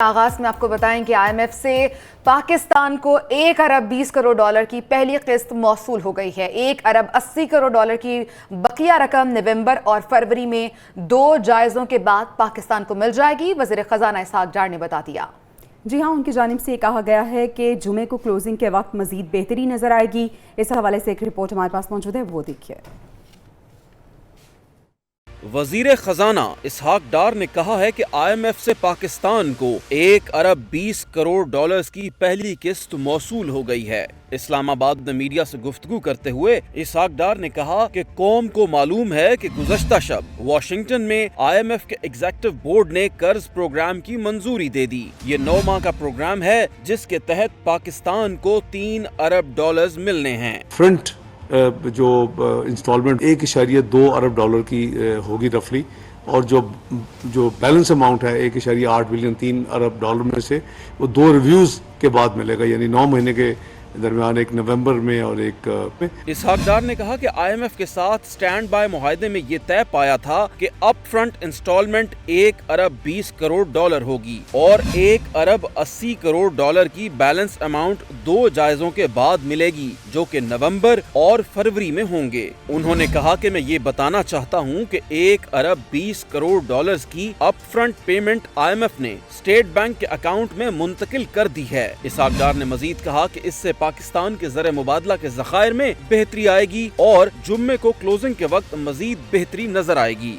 आगाज में आपको बताएं कि आईएमएफ से पाकिस्तान को 1 अरब 20 करोड़ डॉलर की पहली किस्त मौसूल हो गई है। 1 अरब 80 करोड़ डॉलर की बकिया रकम नवंबर और फरवरी में 2 जायजों के बाद पाकिस्तान को मिल जाएगी। वज़ीर ख़ज़ाना इसहाक डार ने बता दिया। जी हाँ, उनकी जानिब से कहा गया है कि जुमे को क्लोजिंग के वक्त मजीद बेहतरी नजर आएगी। इस हवाले से एक रिपोर्ट हमारे पास मौजूद है, वो देखिए। वजीर खजाना इसहाक डार ने कहा है कि आईएमएफ से पाकिस्तान को 1 अरब 20 करोड़ डॉलर्स की पहली किस्त मौसूल हो गई है। इस्लामाबाद में मीडिया से गुफ्तगू करते हुए इसहाक डार ने कहा कि कौम को मालूम है कि गुज़श्ता शब वॉशिंगटन में आईएमएफ के एग्जीक्यूटिव बोर्ड ने कर्ज प्रोग्राम की मंजूरी दे दी। ये 9 माह का प्रोग्राम है जिसके तहत पाकिस्तान को 3 अरब डॉलर्स मिलने हैं। फ्रंट जो इंस्टॉलमेंट 1.2 अरब डॉलर की होगी रफली, और जो बैलेंस अमाउंट है 1.8 बिलियन 3 अरब डॉलर में से वो 2 रिव्यूज के बाद मिलेगा, यानी 9 महीने के दरमियान, एक नवंबर में और एक में। इसहाक डार ने कहा कि आईएमएफ के साथ स्टैंड बाय मुआहदे में ये तय पाया था कि अप फ्रंट इंस्टॉलमेंट 1 अरब 20 करोड़ डॉलर होगी और 1 अरब 80 करोड़ डॉलर की बैलेंस अमाउंट 2 जायजों के बाद मिलेगी, जो कि नवंबर और फरवरी में होंगे। उन्होंने कहा कि मैं ये बताना चाहता हूँ कि 1 अरब 20 करोड़ डॉलर्स की अप फ्रंट पेमेंट आईएमएफ ने स्टेट बैंक के अकाउंट में मुंतकिल कर दी है। इसहाक डार ने मजीद कहा कि इससे पाकिस्तान के ज़र मुबादला के ज़खायर में बेहतरी आएगी और जुम्मे को क्लोजिंग के वक्त मजीद बेहतरी नजर आएगी।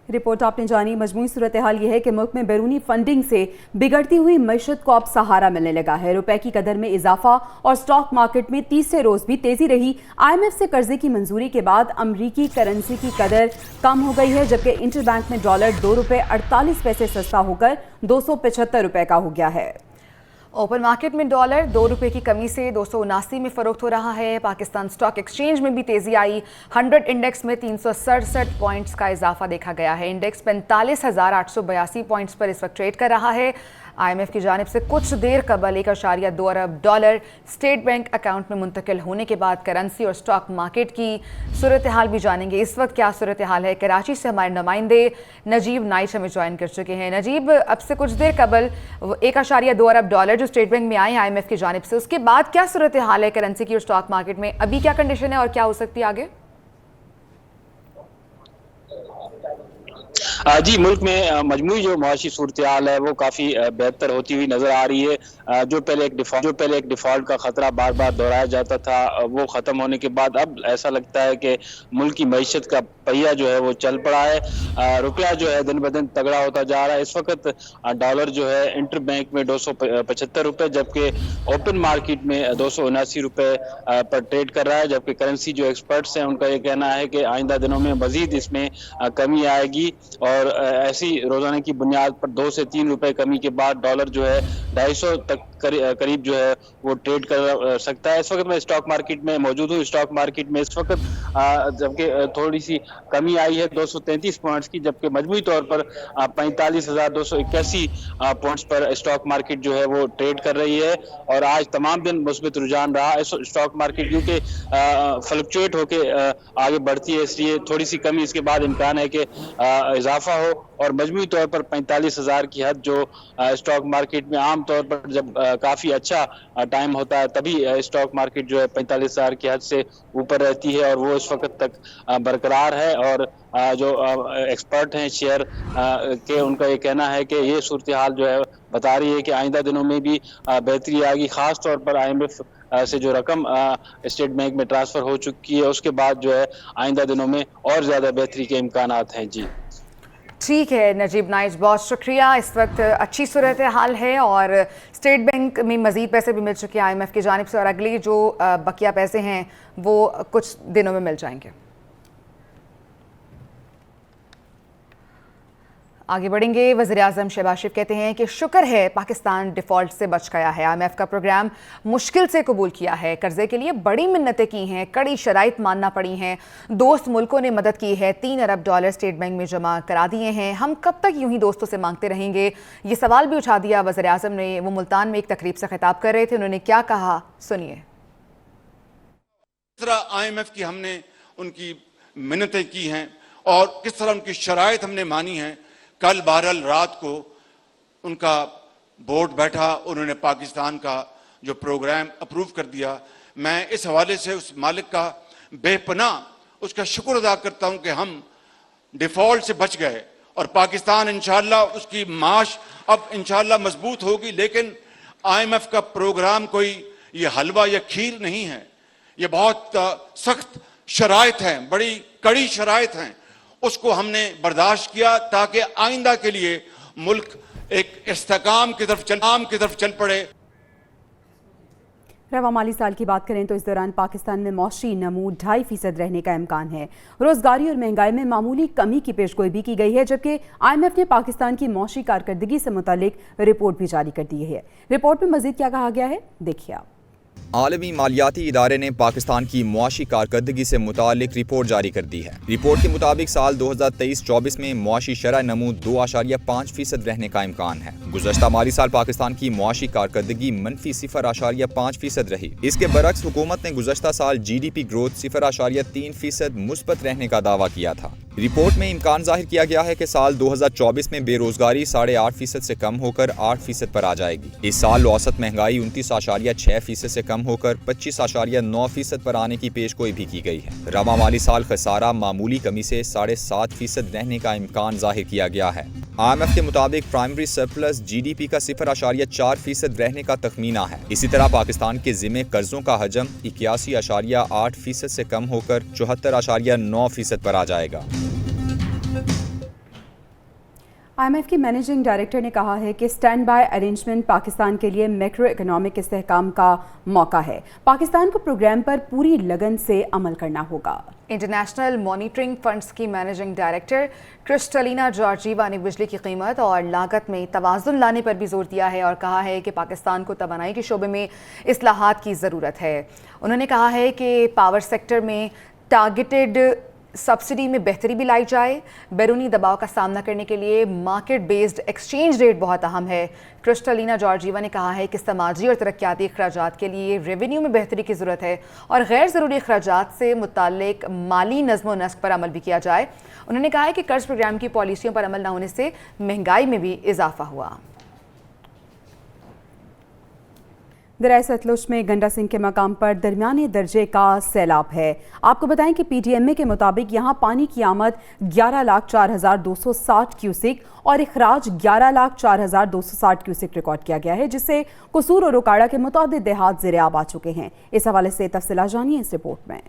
रिपोर्ट आपने जानी। मजमूई सूरत हाल यह है कि मुल्क में बैरूनी फंडिंग से बिगड़ती हुई मईशत को अब सहारा मिलने लगा है। रुपए की कदर में इजाफा और स्टॉक मार्केट में तीसरे रोज भी तेजी रही। आईएमएफ से कर्जे की मंजूरी के बाद अमरीकी करेंसी की कदर कम हो गई है, जबकि इंटरबैंक में डॉलर 2 रुपए 48 पैसे सस्ता होकर 275 रुपए का हो गया है। ओपन मार्केट में डॉलर 2 रुपए की कमी से 279 में फरोख्त हो रहा है। पाकिस्तान स्टॉक एक्सचेंज में भी तेजी आई। 100 इंडेक्स में 367 पॉइंट्स का इजाफा देखा गया है। इंडेक्स 45,882 पॉइंट्स पर इस वक्त ट्रेड कर रहा है। आईएमएफ की जानिब से कुछ देर कबल 1.2 अरब डॉलर स्टेट बैंक अकाउंट में मुंतकिल होने के बाद करेंसी और स्टॉक मार्केट की सूरत हाल भी जानेंगे। इस वक्त क्या सूरत हाल है, कराची से हमारे नुमाइंदे नजीब नाइट हमें ज्वाइन कर चुके हैं। नजीब, अब से कुछ देर कबल 1.2 अरब डॉलर जो स्टेट बैंक में आए आईएमएफ की जानिब से, उसके बाद क्या सूरत हाल है करेंसी की और स्टॉक मार्केट में? अभी क्या कंडीशन है और क्या हो सकती है आगे? जी, मुल्क में मजमूई जो मुआशी सूरत हाल है वो काफ़ी बेहतर होती हुई नज़र आ रही है। जो पहले एक डिफ़ॉल्ट का ख़तरा बार बार दोहराया जाता था, वो ख़त्म होने के बाद अब ऐसा लगता है कि मुल्क की मईशत का पहिया जो है वो चल पड़ा है। रुपया जो है दिन ब दिन तगड़ा होता जा रहा है। इस वक्त डॉलर जो है इंटर बैंक में 275 रुपये, जबकि ओपन मार्केट में 279 रुपये पर ट्रेड कर रहा है। जबकि करेंसी जो एक्सपर्ट्स हैं उनका ये कहना है कि आइंदा दिनों में मज़ीद इसमें कमी आएगी और ऐसी रोजाना की बुनियाद पर 2 से 3 रुपए कमी के बाद डॉलर जो है 250 तक करीब जो है वो ट्रेड कर सकता है। इस वक्त मैं स्टॉक मार्केट में मौजूद हूँ। स्टॉक मार्केट में इस वक्त जबकि थोड़ी सी कमी आई है 233 पॉइंट्स की, जबकि मजमूई तौर पर 45,281 पॉइंट्स पर स्टॉक मार्केट जो है वो ट्रेड कर रही है। और आज तमाम दिन मुस्बित रुझान रहा है स्टॉक मार्केट, क्योंकि फ्लक्चुएट होके आगे बढ़ती है, इसलिए थोड़ी सी कमी इसके बाद इम्कान है कि इजाफा हो और मजमूई तौर पर 45,000 की हद जो स्टॉक मार्केट में आम तौर पर जब काफ़ी अच्छा टाइम होता है तभी स्टॉक मार्केट जो है 45,000 की हद से ऊपर रहती है और वो इस वक्त तक बरकरार है। और जो एक्सपर्ट हैं शेयर के, उनका ये कहना है कि ये सूरत हाल जो है बता रही है कि आइंदा दिनों में भी बेहतरी आएगी। ख़ास तौर पर आईएमएफ से जो रकम स्टेट बैंक में ट्रांसफ़र हो चुकी है उसके बाद जो है आइंदा दिनों में और ज़्यादा बेहतरी के इम्कानात हैं। जी ठीक है नजीब नाइज, बहुत शुक्रिया। इस वक्त अच्छी सूरत हाल है और स्टेट बैंक में मज़ीद पैसे भी मिल चुके हैं आईएमएफ की जानिब से और अगली जो बकिया पैसे हैं वो कुछ दिनों में मिल जाएंगे। आगे बढ़ेंगे। वज़ीर-ए-आज़म शहबाज शरीफ कहते हैं कि शुक्र है पाकिस्तान डिफ़ॉल्ट से बच गया है। आईएमएफ का प्रोग्राम मुश्किल से कबूल किया है। कर्जे के लिए बड़ी मिन्नतें की हैं, कड़ी शराइत मानना पड़ी हैं। दोस्त मुल्कों ने मदद की है। 3 अरब डॉलर स्टेट बैंक में जमा करा दिए हैं। हम कब तक यूं ही दोस्तों से मांगते रहेंगे? ये सवाल भी उठा दिया वज़ीर-ए-आज़म ने। वो मुल्तान में एक तकरीब से खिताब कर रहे थे। उन्होंने क्या कहा, सुनिए। आईएमएफ की हमने उनकी मिन्नतें की हैं और किस तरह उनकी शराइत हमने मानी है। कल बहरहाल रात को उनका बोर्ड बैठा, उन्होंने पाकिस्तान का जो प्रोग्राम अप्रूव कर दिया। मैं इस हवाले से उस मालिक का बेपनाह उसका शुक्र अदा करता हूं कि हम डिफॉल्ट से बच गए और पाकिस्तान इंशाअल्लाह उसकी माश अब इंशाअल्लाह मजबूत होगी। लेकिन IMF का प्रोग्राम कोई ये हलवा या खीर नहीं है, ये बहुत सख्त शराइत हैं, बड़ी कड़ी शराइत हैं। उसको हमने बर्दाश्त किया ताकि आइंदा के लिए मुल्क एक इस्तेकाम की तरफ चल पड़े। रवा माली साल की बात करें तो इस दौरान पाकिस्तान में मौशी नमू 2.5% रहने का इम्कान है। रोजगारी और महंगाई में मामूली कमी की पेशगोई भी की गई है, जबकि IMF ने पाकिस्तान की मौशी कारकर्दगी से मुतालिक रिपोर्ट भी जारी कर दी है। रिपोर्ट में मजीद क्या कहा गया है, देखिए आप। आलमी मालियाती इदारे ने पाकिस्तान की मुआशी कारकर्दगी से मुतालिक रिपोर्ट जारी कर दी है। रिपोर्ट के मुताबिक साल 2023-24 में मुआशी शरह नमू 2.5% रहने का इम्कान है। गुज़श्ता माली साल पाकिस्तान की मुआशी कारकर्दगी मनफी 0.5% रही। इसके बरक्स हुकूमत ने गुज़श्ता साल GDP ग्रोथ 0.3% मुस्बत रहने का दावा किया था। रिपोर्ट में इम्कान जाहिर किया गया है कि साल 2024 में बेरोजगारी 8.5% से कम होकर 8% पर आ जाएगी। इस साल औसत महंगाई 29.6% से कम होकर 25.9% पर आने की पेशगोई भी की गई है। रवा माली साल खसारा मामूली कमी से 7.5% रहने का इम्कान जाहिर किया गया है। IMF के मुताबिक प्राइमरी सरप्लस GDP का 0.4% रहने का तखमीना है। इसी तरह पाकिस्तान के जिम्मे कर्जों का हजम 81.8% से कम होकर 74.9% पर आ जाएगा। IMF की मैनेजिंग डायरेक्टर ने कहा है कि स्टैंड बाय अरेंजमेंट पाकिस्तान के लिए मैक्रो इकोनॉमिक इस्तेहकाम का मौका है। पाकिस्तान को प्रोग्राम पर पूरी लगन से अमल करना होगा। इंटरनेशनल मॉनिटरिंग फंड्स की मैनेजिंग डायरेक्टर क्रिस्टलिना जॉर्जीवा ने बिजली की कीमत और लागत में तवाज़ुन लाने पर भी जोर दिया है और कहा है कि पाकिस्तान को तवानाई के शोबे में इस्लाहात की ज़रूरत है। उन्होंने कहा है कि पावर सेक्टर में टारगेटेड सब्सिडी में बेहतरी भी लाई जाए। बैरूनी दबाव का सामना करने के लिए मार्केट बेस्ड एक्सचेंज रेट बहुत अहम है। क्रिस्टलिना जॉर्जीवा ने कहा है कि समाजी और तरक्याती अखराजात के लिए रेवेन्यू में बेहतरी की ज़रूरत है और गैर ज़रूरी अखराजात से मुताल्लिक माली नज़्म व नस्क पर अमल भी किया जाए। उन्होंने कहा है कि कर्ज प्रोग्राम की पॉलिसियों पर अमल न होने से महंगाई में भी इजाफा हुआ। दरिया सतलुज में गंडा सिंह के मकाम पर दरमियाने दर्जे का सैलाब है। आपको बताएं कि PTMA के मुताबिक यहाँ पानी की आमद 11,04,260 क्यूसिक और इखराज 11,04,260 क्यूसिक रिकॉर्ड किया गया है, जिससे कसूर और रोकाड़ा के मुतअद्दिद देहात ज़ेर-ए-आब आ चुके हैं। इस हवाले से तफसीलात जानिए इस रिपोर्ट में।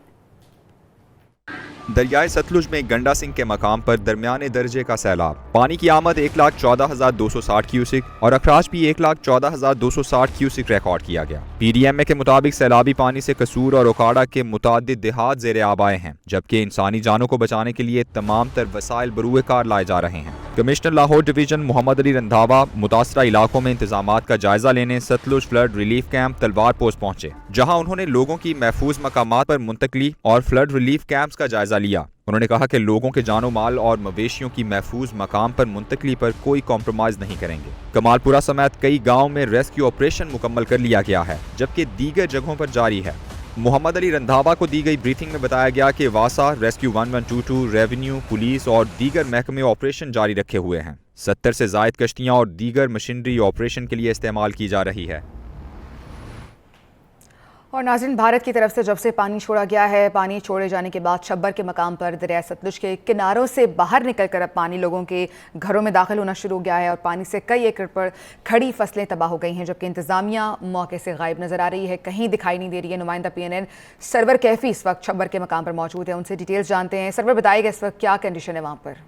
दरियाए सतलुज में गंडा सिंह के मकाम पर दरमियाने दर्जे का सैलाब। पानी की आमद 1,14,260 क्यूसिक और अखराज भी 1,14,260 क्यूसिक रिकॉर्ड किया गया। PDMA के मुताबिक सैलाबी पानी से कसूर और ओकाड़ा के मुतादिद देहात ज़ेर-ए-आब आए हैं, जबकि इंसानी जानों को बचाने के लिए तमाम तर वसाइल बरूए कार लाए जा रहे हैं। कमिश्नर लाहौर डिवीजन मोहम्मद अली रंधावा मुतासरा इलाकों में इंतजामात का जायजा लेने सतलुज फ्लड रिलीफ कैंप तलवार पोस्ट पहुंचे, जहां उन्होंने लोगों की महफूज मकामात पर मुंतकली और फ्लड रिलीफ कैंप्स का जायजा लिया। उन्होंने कहा कि लोगों के जानो माल और मवेशियों की महफूज मकाम पर मुंतकली पर कोई कॉम्प्रोमाइज नहीं करेंगे। कमालपुरा समेत कई गाँव में रेस्क्यू ऑपरेशन मुकम्मल कर लिया गया है, जबकि दीगर जगहों पर जारी है। मोहम्मद अली रंधावा को दी गई ब्रीफिंग में बताया गया कि वासा, रेस्क्यू 1122, रेवेन्यू, पुलिस और दीगर महकमे ऑपरेशन जारी रखे हुए हैं। 70 से जायद कश्तियां और दीगर मशीनरी ऑपरेशन के लिए इस्तेमाल की जा रही है। और नाज़रीन, भारत की तरफ से जब से पानी छोड़ा गया है, पानी छोड़े जाने के बाद छब्बर के मकाम पर दरिया सतलुज के किनारों से बाहर निकलकर अब पानी लोगों के घरों में दाखिल होना शुरू हो गया है और पानी से कई एकड़ पर खड़ी फसलें तबाह हो गई हैं, जबकि इंतज़ामिया मौके से गायब नजर आ रही है, कहीं दिखाई नहीं दे रही है। नुमाइंदा PNN सरवर कैफी इस वक्त छब्बर के मकाम पर मौजूद है, उनसे डिटेल्स जानते हैं। सरवर, बताइएगा इस वक्त क्या कंडीशन है वहाँ पर?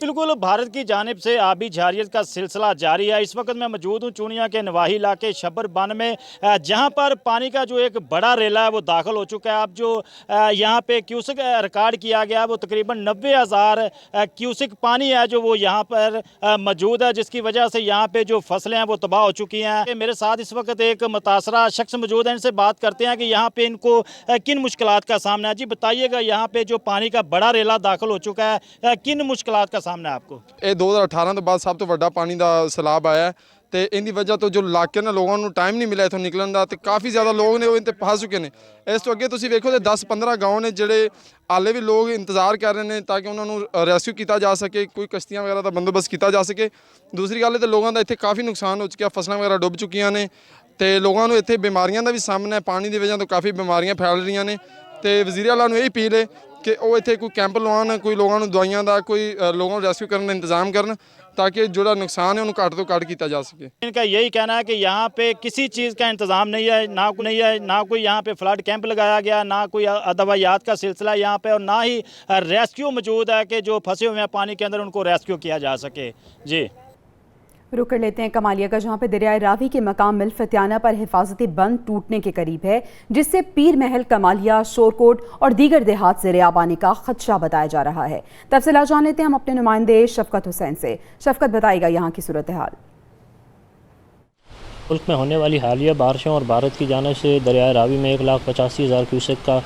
बिल्कुल, भारत की जानिब से आबी जारियत का सिलसिला जारी है। इस वक्त मैं मौजूद हूँ चूनिया के नवाही इलाके शब्बर बन में, जहाँ पर पानी का जो एक बड़ा रेला है वो दाखिल हो चुका है। अब जो यहाँ पे क्यूसिक रिकॉर्ड किया गया है वो तकरीबन 90,000 क्यूसिक पानी है जो वो यहाँ पर मौजूद है, जिसकी वजह से यहाँ पे जो फसलें हैं वो तबाह हो चुकी हैं। मेरे साथ इस वक्त एक मुतासरा शख्स मौजूद है, इनसे बात करते हैं कि यहाँ पे इनको किन मुश्किलात का सामना है। जी बताइएगा, यहाँ पे जो पानी का बड़ा रेला दाखिल हो चुका है, किन मुश्किलात का सामना है आपको? ਇਹ 2018 ਤੋਂ ਬਾਅਦ ਸਭ ਤੋਂ ਵੱਡਾ ਪਾਣੀ ਦਾ ਸੈਲਾਬ ਆਇਆ ਤੇ ਇਹਦੀ ਵਜ੍ਹਾ ਤੋਂ ਜੋ ਇਲਾਕੇ ਨਾਲ ਲੋਕਾਂ ਨੂੰ ਟਾਈਮ ਨਹੀਂ ਮਿਲਿਆ ਇੱਥੋਂ ਨਿਕਲਣ ਦਾ ਤੇ ਕਾਫੀ ਜ਼ਿਆਦਾ ਲੋਕ ਨੇ ਉਹ ਇੰਤੇ ਫਸ ਚੁੱਕੇ ਨੇ। ਇਸ ਤੋਂ ਅੱਗੇ ਤੁਸੀਂ ਵੇਖੋ ਤੇ 10-15 ਗਾਉਂ ਨੇ ਜਿਹੜੇ ਹਾਲੇ ਵੀ ਲੋਕ ਇੰਤਜ਼ਾਰ ਕਰ ਰਹੇ ਨੇ ਤਾਂ ਕਿ ਉਹਨਾਂ ਨੂੰ ਰੈਸਕਿਊ ਕੀਤਾ ਜਾ ਸਕੇ, ਕੋਈ ਕਸ਼ਤੀਆਂ ਵਗੈਰਾ ਦਾ ਬੰਦੋਬਸਤ ਕੀਤਾ ਜਾ ਸਕੇ। ਦੂਸਰੀ ਗੱਲ ਤੇ ਲੋਕਾਂ ਦਾ ਇੱਥੇ ਕਾਫੀ ਨੁਕਸਾਨ ਹੋ ਚੁੱਕਿਆ, ਫਸਲਾਂ ਵਗੈਰਾ ਡੁੱਬ ਚੁੱਕੀਆਂ ਨੇ ਤੇ ਲੋਕਾਂ ਨੂੰ ਇੱਥੇ ਬਿਮਾਰੀਆਂ ਦਾ ਵੀ ਸਾਹਮਣਾ ਹੈ, ਪਾਣੀ ਦੀ ਵਜ੍ਹਾ ਤੋਂ ਕਾਫੀ ਬਿਮਾਰੀਆਂ ਫੈਲ ਰਹੀਆਂ ਨੇ। ਤੇ ਵਜ਼ੀਰ ਆਲਾ ਨੂੰ ਇਹ ਅਪੀਲ ਹੈ ਕਿ ਉਹ ਇੱਥੇ ਕੋਈ ਕੈਂਪ ਲਵਾਉਣ, ਕੋਈ ਲੋਕਾਂ ਨੂੰ ਦਵਾਈਆਂ ਦਾ, ਕੋਈ लोगों को रेस्क्यू करने का इंतजाम करन ताकि जो नुकसान है उन्हें घट तो घट किया जा सके। इनका यही कहना है कि यहाँ पे किसी चीज़ का इंतज़ाम नहीं है, ना कोई यहाँ पे फ्लड कैंप लगाया गया, ना कोई दवाइयात का सिलसिला यहाँ पे, और ना ही रेस्क्यू मौजूद है कि जो फंसे हुए हैं पानी के अंदर उनको रेस्क्यू किया जा सके। जी रुक कर लेते हैं कमालिया का, जहां पर दरियाए रावी के मकाम मिल्फतियाना पर हिफाजती बंद टूटने के करीब है, जिससे पीर महल, कमालिया, शोरकोट और दीगर देहात ज़ेर-ए-आब आने का खदशा बताया जा रहा है। तफसीलात जान लेते हैं हम अपने नुमाइंदे शफकत हुसैन से। शफकत बताएगा यहाँ की सूरत हाल। मुल्क में होने वाली हालिया बारिशों और भारत की जानिब से दरियाए रावी में 1,85,000 क्यूसेक का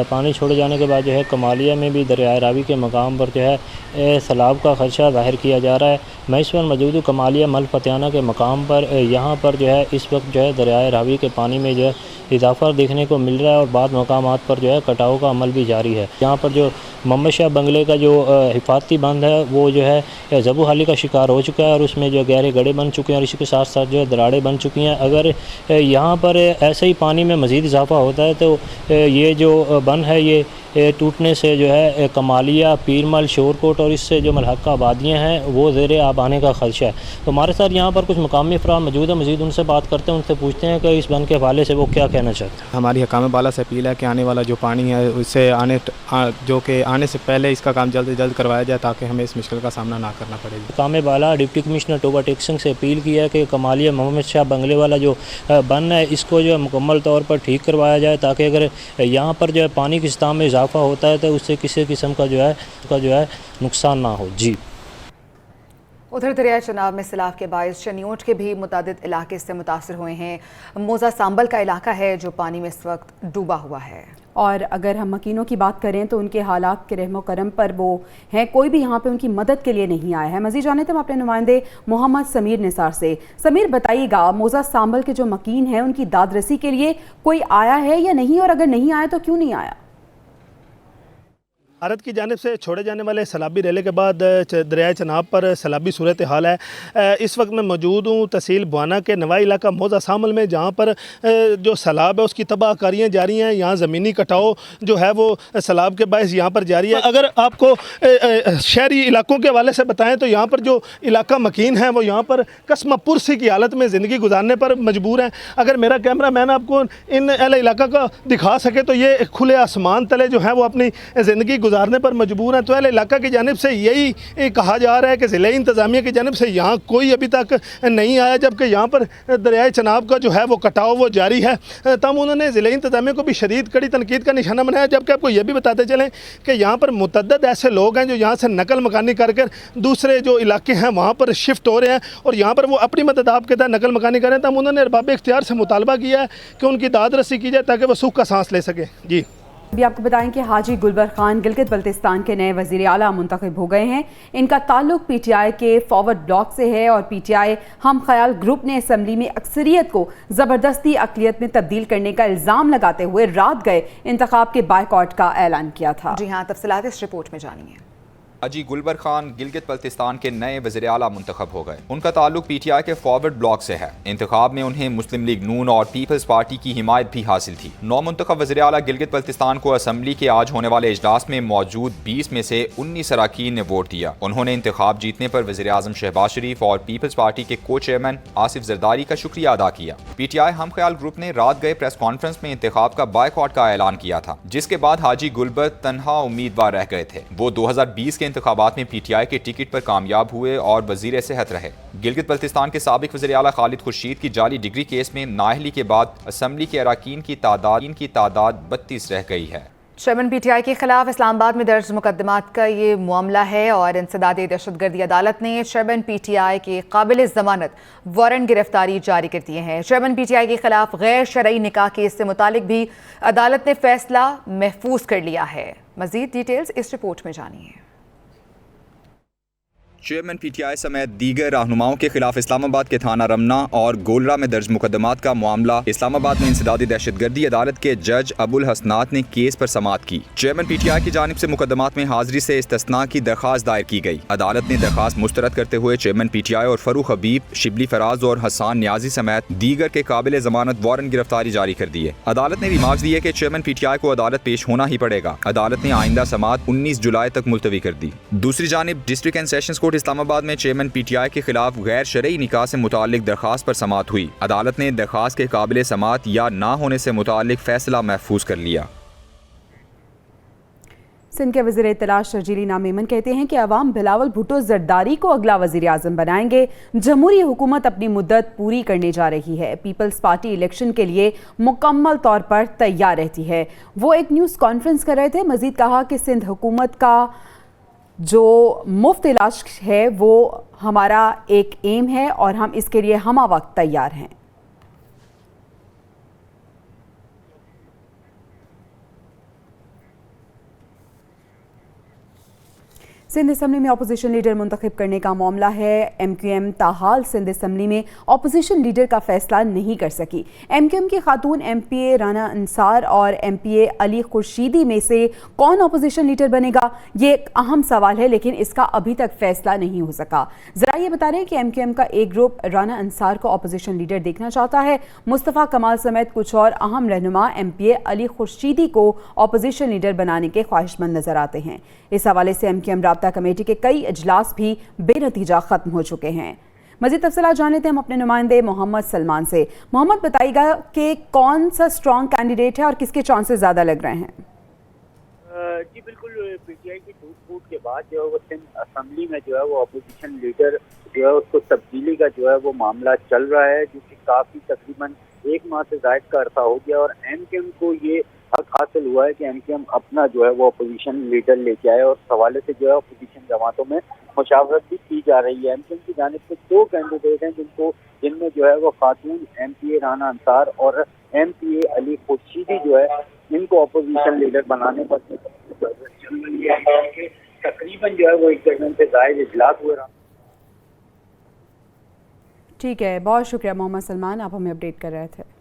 पानी छोड़े जाने के बाद जो है कमालिया में भी दरियाए रावी के मकाम पर जो है सैलाब का खदशा ज़ाहिर किया जा रहा है। मैं इस पर मौजूद हूँ कमालिया मिल्फतियाना के मकाम पर। यहाँ पर जो है इस वक्त जो है दरियाए रावी के पानी में जो है इजाफा देखने को मिल रहा है और बाद मकामात पर जो है कटाव का अमल भी जारी है। यहाँ पर जो मोहम्मद शाह बंगले का जो हिफाजती बंद है वो जो है ज़बू हाली का शिकार हो चुका है और उसमें जो गहरे गड्ढे बन चुके हैं और इसके साथ साथ जो है दरारें बन चुकी हैं। अगर यहाँ पर ऐसे ही पानी में मज़ीद इजाफा होता है तो ये जो बंद है ये टूटने से जो है कमालिया, पीरमल, शोरकोट और इससे जो मलहका आबादियाँ हैं वो ज़ेर-ए-आब आने का खदशा है। तो हमारे साथ यहाँ पर कुछ मकामी अफराद मौजूद है, मज़ीद उनसे बात करते हैं, उनसे पूछते हैं कि इस बंद के हवाले से वो क्या कहना चाहते हैं। हमारी हकाम बाला से अपील है कि आने वाला जो पानी है उससे जो कि आने से पहले इसका काम जल्द से जल्द करवाया जाए ताकि हमें इस मुश्किल का सामना ना करना पड़े। हकाम बाला डिप्टी कमिश्नर टोबा टेक्सिंग से अपील की है कि कमालिया मोहम्मद शाह बंगले वाला जो बंद है इसको जो है मुकम्मल तौर पर ठीक करवाया जाए ताकि अगर यहाँ पर जो है पानी की सतह में इजाफा होता है तो उससे किसी किस्म का जो है नुकसान ना हो। जी उधर दरिया चनाब में सैलाब के बायस शनियोट के भी मुतादिद इलाके इससे मुतासर हुए हैं। मोजा सांबल का इलाका है जो पानी में इस वक्त डूबा हुआ है। और अगर हम मकीनों की बात करें तो उनके हालात के रहमो करम पर वो हैं, कोई भी यहाँ पे उनकी मदद के लिए नहीं आया है। मज़ीद जाने तो हम अपने नुमाइंदे मोहम्मद समीर निसार से। समीर बताइएगा, मोजा सांबल के जो मकीन हैं उनकी दादरसी के लिए कोई आया है या नहीं, और अगर नहीं आया तो क्यों नहीं आया? भारत की जानिब से छोड़े जाने वाले सैलाबी रेले के बाद दरियाए चनाब पर सैलाबी सूरत हाल है। इस वक्त मैं मौजूद हूँ तहसील बुआना के नवाई इलाका मोजा सांबल में, जहाँ पर जो सैलाब है उसकी तबाहकारियाँ जारी हैं। यहाँ ज़मीनी कटाव जो है वो सैलाब के बायस यहाँ पर जारी है। अगर आपको शहरी इलाकों के हवाले से बताएँ तो यहाँ पर जो इलाका मकीन है वो यहाँ पर कसमा पुरसी की हालत में ज़िंदगी गुजारने पर मजबूर हैं। अगर मेरा कैमरा मैन आपको इन अहले इलाका का दिखा सके तो ये खुले आसमान तले जो है वो अपनी ज़िंदगी गुजारने पर मजबूर हैं। तो अहले इलाका की जानिब से यही कहा जा रहा है कि ज़िले इंतज़ामिया की जानिब से यहाँ कोई अभी तक नहीं आया, जबकि यहाँ पर दरियाए चनाब का जो है वो कटाव वो जारी है। तब उन्होंने ज़िले इंतज़ामिया को भी शदीद कड़ी तनकीद का निशाना बनाया। जबकि आपको ये भी बताते चलें कि यहाँ पर मुतअद्दिद ऐसे लोग हैं जो यहाँ से नकल मकानी कर दूसरे जो इलाके हैं वहाँ पर शिफ्ट हो रहे हैं और यहाँ पर वो अपनी मदद आपके तहत नकल मकानी करें। तब उन्होंने अरबाब इख्तियार से मुतालबा किया है कि उनकी दाद रसी की जाए ताकि वो सुख का सांस ले सके। जी अभी आपको बताएं कि हाजी गुलबर खान गिलगित बल्तिस्तान के नए वज़ीर आला मुंतखब हो गए हैं। इनका ताल्लुक पीटीआई के फॉरवर्ड ब्लॉक से है और पीटीआई हम ख्याल ग्रुप ने असम्बली में अक्सरियत को ज़बरदस्ती अक़लियत में तब्दील करने का इल्ज़ाम लगाते हुए रात गए इंतखाब के बायकॉट का ऐलान किया था। जी हाँ, तफसीलात इस रिपोर्ट में जानिए। हाजी गुलबर खान गिलगित बल्तिस्तान के नए वज़ीर आला मुंतखब हो गए। उनका ताल्लुक पीटीआई के फॉरवर्ड ब्लॉक से है। इंतखाब में उन्हें मुस्लिम लीग नून और पीपल्स पार्टी की हिमायत भी हासिल थी। नौ मुंतखब वज़ीर आला गिलगित बल्तिस्तान को असम्बली के आज होने वाले इजलास में मौजूद 20 में से 19 अरकान ने वोट दिया। उन्होंने इंतखाब जीतने पर वज़ीर आज़म शहबाज शरीफ और पीपल्स पार्टी के को चेयरमैन आसिफ जरदारी का शुक्रिया अदा किया। पीटीआई हम ख्याल ग्रुप ने रात गए प्रेस कॉन्फ्रेंस में इंतखाब का बायकॉट का ऐलान किया था, जिसके बाद हाजी गुलबर तन्हा उम्मीदवार रह गए थे। वो 2020 के इंतखाबात में पीटीआई के टिकट पर कामयाब हुए और वजीर सेहत रहे। गिलगित बल्तिस्तान के साबिक वज़ीर आला खालिद खुर्शीद की जाली डिग्री केस में नाअहली के बाद असम्बली के अरकान की तादाद 32 रह गई है। चेयरमैन पीटीआई के खिलाफ इस्लामाबाद में दर्ज मुकदमात का ये मामला है और इंसदाद दहशतगर्दी अदालत ने चेयरमैन पीटीआई के काबिल ज़मानत वारंट गिरफ्तारी जारी कर दिए हैं। चेयरमैन पीटीआई के खिलाफ गैर शरई निकाह केस से मुतालिक भी अदालत ने फैसला महफूज कर लिया है। मज़ीद डिटेल्स इस रिपोर्ट में जानिए। चेयरमैन PTI समेत दीगर रहनुमाओं के खिलाफ इस्लामाबाद के थाना रमना और गोलरा में दर्ज मुकदमात का मामला। इस्लामाबाद में इंसदादी दहशतगर्दी अदालत के जज अबुल हसनात ने केस पर समाअत की। चेयरमैन PTI की जानिब से मुकदमात में हाजिरी से इस्तिस्ना की दरखास्त दायर की गई। अदालत ने दरखास्त मुस्तरद करते हुए चेयरमैन PTI और फरूख हबीब, शिबली फराज और हसान न्याजी समेत दीगर के काबिल जमानत वारंट गिरफ्तारी जारी कर दी है। अदालत ने रिमार्क्स दिए कि चेयरमैन PTI को अदालत पेश होना ही पड़ेगा। अदालत ने आइंदा समाअत 19 जुलाई तक मुलतवी कर दी। दूसरी जानिब district and sessions court Islamabad में चेयरमैन PTI के खिलाफ गैर शरई निकाह से मुतालिक दरखास्त पर समाअत हुई। अदालत ने दरखास्त के काबिल समाअत या ना होने से मुतालिक फैसला महफूज कर लिया। सिंध के वज़ीर इत्तला शर्जील इनाम मेमन कहते हैं कि अवाम बिलावल भुट्टो जरदारी को अगला वज़ीर आज़म बनाएंगे। जमहूरी हुकूमत अपनी मुद्दत पूरी करने जा रही है। पीपल्स पार्टी इलेक्शन के लिए मुकम्मल तौर पर तैयार रहती है। वो एक न्यूज़ कॉन्फ्रेंस कर रहे थे। मज़ीद कहा कि सिंध हुकूमत का जो मुफ्त इलाज है वो हमारा एक एम है और हम इसके लिए हमा वक्त तैयार हैं। सिंध असम्बली में अपोजिशन लीडर मुंतखब करने का मामला है। MQM ताहाल सिंध असम्बली में अपोजिशन लीडर का फैसला नहीं कर सकी। MQM की खातून MPA राना अंसार और MPA अली खुर्शीदी में से कौन अपोजिशन लीडर बनेगा, ये एक अहम सवाल है, लेकिन इसका अभी तक फैसला नहीं हो सका। जरा ये बता रहे हैं कि MQM का एक ग्रुप राना अंसार को अपोजिशन लीडर देखना चाहता है। मुस्तफ़ा कमाल समेत कुछ और अहम रहनुमा MPA अली खुर्शीदी को अपोजिशन लीडर बनाने के ख्वाहिशमंद नजर आते हैं। इस हवाले से MQM राब्ता कमेटी के कई इजलास भी बेनतीजा खत्म हो चुके हैं। मज़ीद तफसीलात जान लेते हैं हम अपने नुमाइंदे मोहम्मद सलमान से। मोहम्मद, बताइएगा कि कौन सा स्ट्रॉन्ग कैंडिडेट है और किसके चांसेस ज़्यादा लग रहे हैं? जी बिल्कुल, PTI की टूट फूट के बाद जो है वो सिंध असम्बली में जो है वो अपोजिशन लीडर जो है उसको तब्दीली का जो है वो मामला चल रहा है, जो कि काफ़ी तकरीबन 1 माह से ज़ायद का अरसा हो गया और MQM को ये हक हासिल हुआ है कि MQM अपना जो है वो अपोजिशन लीडर लेके आए और इस हवाले से जो है अपोजिशन जमातों में मुशावरत भी की जा रही है। MQM की जानिब से 2 कैंडिडेट हैं जिनमें जो है वो खातून MPA राना अंसार और MPA अली खुर्शीदी जो है इनको अपोजिशन लीडर बनाने पर चल रही है। तकरीबन जो है वो 1 दर्जन से ज़ायद इजलास हुए। ठीक है, बहुत शुक्रिया मोहम्मद सलमान, आप हमें अपडेट कर रहे थे।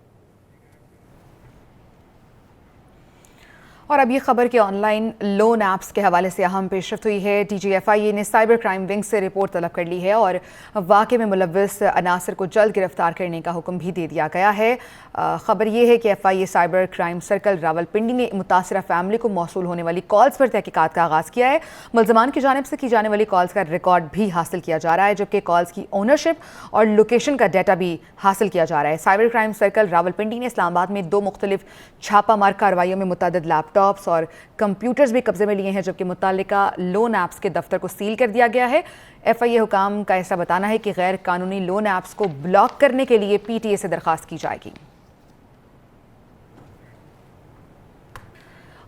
और अब ये खबर कि ऑनलाइन लोन ऐप्स के हवाले से अहम पेशरफ्त हुई है। DGFIA ने साइबर क्राइम विंग से रिपोर्ट तलब कर ली है और वाक़े में मुलव्वस अनासर को जल्द गिरफ्तार करने का हुक्म भी दे दिया गया है। ख़बर ये है कि FIA cyber crime circle Rawalpindi ने मुतासरा फैमिली को मौसूल होने वाली कॉल्स पर तहकीकात का आगाज़ किया है। मुल्ज़मान की जानिब से की जाने वाली कॉल्स का रिकॉर्ड भी हासिल किया जा रहा है, जबकि कॉल्स की ओनरशिप और लोकेशन का डाटा भी हासिल किया जा रहा है। साइबर क्राइम सर्कल रावलपिंडी ने इस्लामाबाद में 2 मुख्तलिफ छापामार कार्रवाइयों में मुतअद्दिद लैपटॉप्स और कंप्यूटर्स भी कब्जे में लिए हैं, जबकि मुतालिका लोन ऐप्स के दफ्तर को सील कर दिया गया है। FIA हुकाम का ऐसा बताना है कि गैर कानूनी लोन ऐप्स को ब्लॉक करने के लिए PTA से दरखास्त की जाएगी।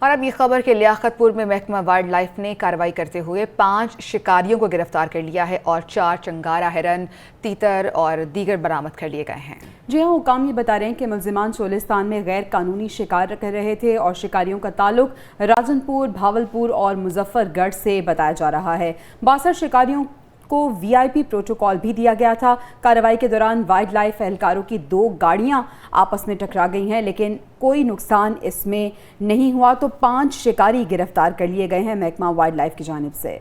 और अब ये खबर कि लियाकतपुर में महकमा वाइल्ड लाइफ ने कार्रवाई करते हुए 5 शिकारियों को गिरफ्तार कर लिया है और 4 चंगारा, हिरन, तीतर और दीगर बरामद कर लिए गए हैं। जी हाँ, हुकाम ये बता रहे हैं कि मुल्ज़िमान चोलिस्तान में गैर कानूनी शिकार कर रहे थे और शिकारियों का ताल्लुक राजनपुर, भावलपुर और मुजफ्फरगढ़ से बताया जा रहा है। 62 शिकारियों को VIP प्रोटोकॉल भी दिया गया था। कार्रवाई के दौरान वाइल्ड लाइफ एहलकारों की 2 गाड़ियां आपस में टकरा गई हैं, लेकिन कोई नुकसान इसमें नहीं हुआ। तो 5 शिकारी गिरफ्तार कर लिए गए हैं महकमा वाइल्ड लाइफ की जानिब से।